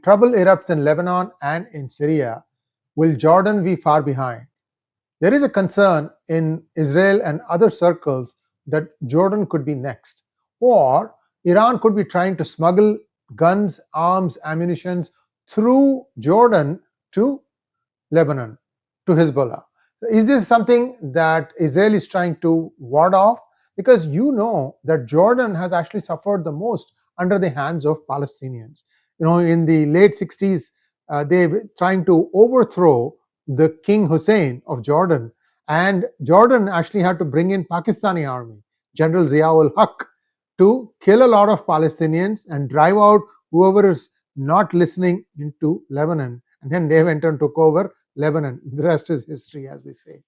Trouble erupts in Lebanon and in Syria. Will Jordan be far behind? There is a concern in Israel and other circles that Jordan could be next, or Iran could be trying to smuggle guns, arms, ammunition through Jordan to Lebanon, to Hezbollah. Is this something that Israel is trying to ward off? Because you know that Jordan has actually suffered the most under the hands of Palestinians. In the late 60s, they were trying to overthrow the King Hussein of Jordan, and Jordan actually had to bring in Pakistani army, General 𝗤𝗣𝗄𝗃, to kill a lot of Palestinians and drive out whoever is not listening into Lebanon. And then they went and took over Lebanon. The rest is history, as we say.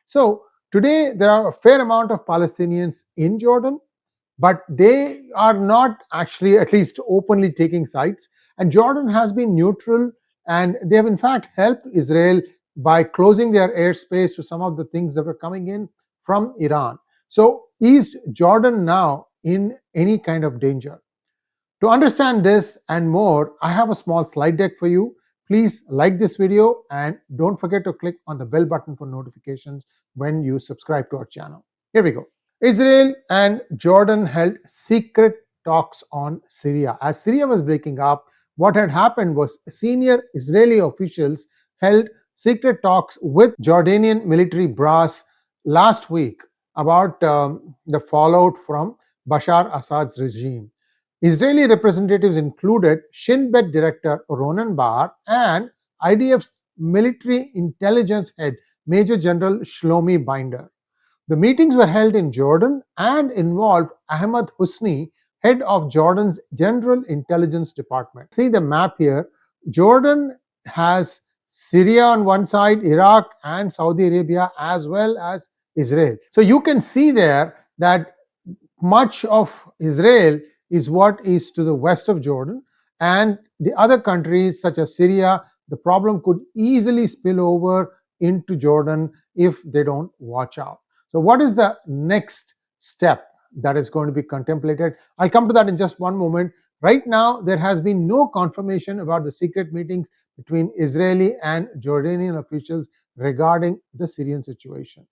So today there are a fair amount of Palestinians in Jordan, but they are not actually, at least openly, taking sides. And Jordan has been neutral, and they have in fact helped Israel by closing their airspace to some of the things that were coming in from Iran. So is Jordan now in any kind of danger? To understand this and more, I have a small slide deck for you. Please like this video and don't forget to click on the bell button for notifications when you subscribe to our channel. Here we go. Israel and Jordan held secret talks on Syria. As Syria was breaking up, what had happened was senior Israeli officials held secret talks with Jordanian military brass last week about the fallout from Bashar Assad's regime. Israeli representatives included Shin Bet Director Ronen Bar and IDF's military intelligence head, Major General Shlomi Binder. The meetings were held in Jordan and involved Ahmad Husni, head of Jordan's General Intelligence Department. See the map here. Jordan has Syria on one side, Iraq and Saudi Arabia, as well as Israel. So you can see there that much of Israel is what is to the west of Jordan, and the other countries such as Syria, the problem could easily spill over into Jordan if they don't watch out. So what is the next step that is going to be contemplated? I'll come to that in just one moment. Right now, there has been no confirmation about the secret meetings between Israeli and Jordanian officials regarding the Syrian situation.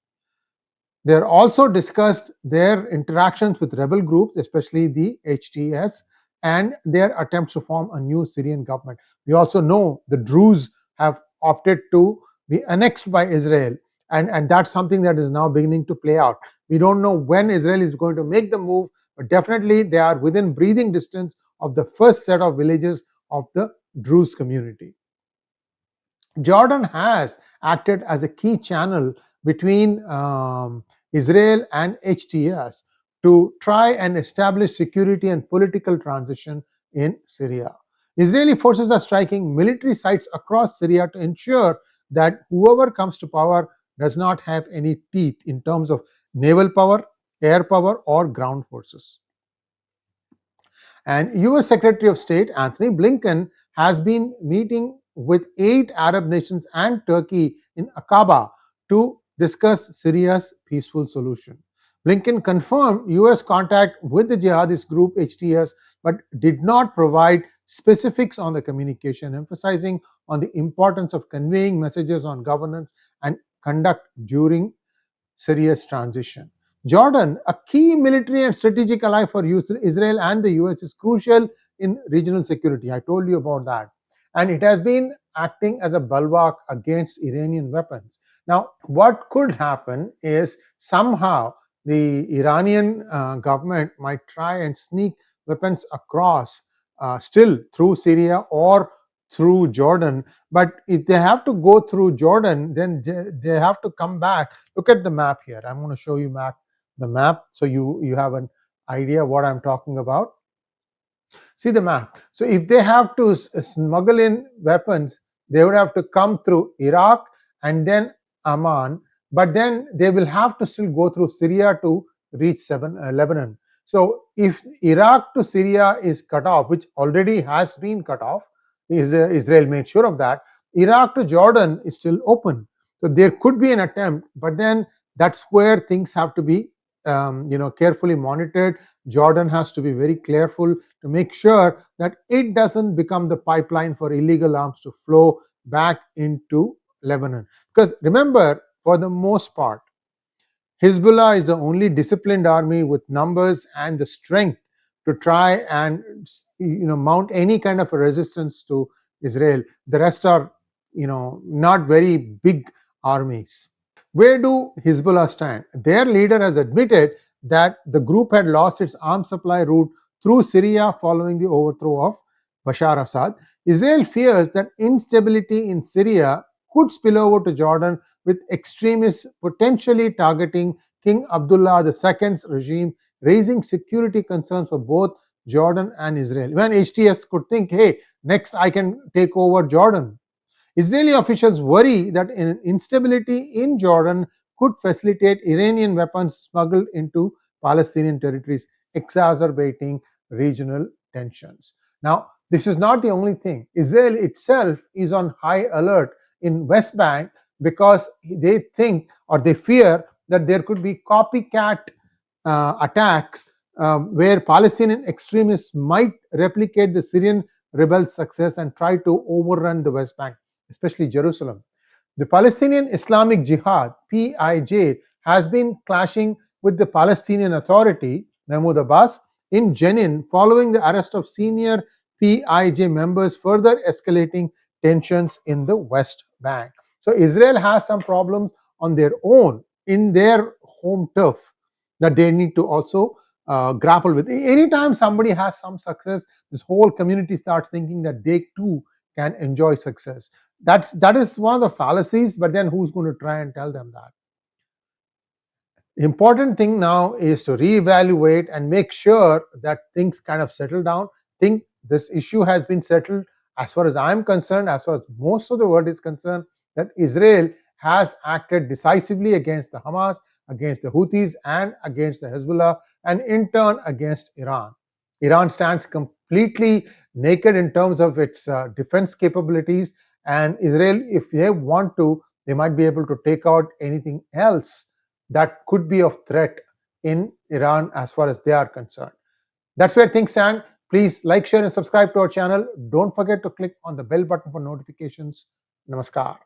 They are also discussed their interactions with rebel groups, especially the HTS, and their attempts to form a new Syrian government. We also know the Druze have opted to be annexed by Israel, and that's something that is now beginning to play out. We don't know when Israel is going to make the move, but definitely they are within breathing distance of the first set of villages of the Druze community. Jordan has acted as a key channel between Israel and HTS to try and establish security and political transition in Syria. Israeli forces are striking military sites across Syria to ensure that whoever comes to power does not have any teeth in terms of naval power, air power, or ground forces. And US Secretary of State Antony Blinken has been meeting with 8 Arab nations and Turkey in Aqaba to discuss Syria's peaceful solution. Blinken confirmed US contact with the jihadist group HTS, but did not provide specifics on the communication, emphasizing on the importance of conveying messages on governance and conduct during Syria's transition. Jordan, a key military and strategic ally for Israel and the US, is crucial in regional security. I told you about that. And it has been acting as a bulwark against Iranian weapons. Now, what could happen is somehow the Iranian government might try and sneak weapons across still through Syria or through Jordan. But if they have to go through Jordan, then they have to come back. Look at the map here. I'm going to show you the map so you have an idea what I'm talking about. See the map. So if they have to smuggle in weapons, they would have to come through Iraq and then Amman, but then they will have to still go through Syria to reach Lebanon. So if Iraq to Syria is cut off, which already has been cut off, Israel made sure of that, Iraq to Jordan is still open. So there could be an attempt, but then that's where things have to be carefully monitored. Jordan has to be very careful to make sure that it doesn't become the pipeline for illegal arms to flow back into Lebanon. Because remember, for the most part, Hezbollah is the only disciplined army with numbers and the strength to try and mount any kind of a resistance to Israel. The rest are not very big armies. Where do Hezbollah stand? Their leader has admitted that the group had lost its arms supply route through Syria following the overthrow of Bashar Assad. Israel fears that instability in Syria could spill over to Jordan, with extremists potentially targeting King Abdullah II's regime, raising security concerns for both Jordan and Israel. When HTS could think, hey, next I can take over Jordan. Israeli officials worry that instability in Jordan could facilitate Iranian weapons smuggled into Palestinian territories, exacerbating regional tensions. Now, this is not the only thing. Israel itself is on high alert in West Bank because they think or they fear that there could be copycat attacks where Palestinian extremists might replicate the Syrian rebels' success and try to overrun the West Bank, especially Jerusalem. The Palestinian Islamic Jihad, PIJ, has been clashing with the Palestinian Authority, Mahmoud Abbas, in Jenin following the arrest of senior PIJ members, further escalating tensions in the West Bank. So Israel has some problems on their own in their home turf that they need to also grapple with. Anytime somebody has some success, this whole community starts thinking that they too can enjoy success. That is one of the fallacies, but then who's going to try and tell them that? The important thing now is to reevaluate and make sure that things kind of settle down. Think this issue has been settled as far as I'm concerned, as far as most of the world is concerned, that Israel has acted decisively against the Hamas, against the Houthis, and against the Hezbollah, and in turn against Iran. Iran stands completely naked in terms of its defense capabilities, and Israel, if they want to, they might be able to take out anything else that could be of threat in Iran as far as they are concerned. That's where things stand. Please like, share, and subscribe to our channel. Don't forget to click on the bell button for notifications. Namaskar.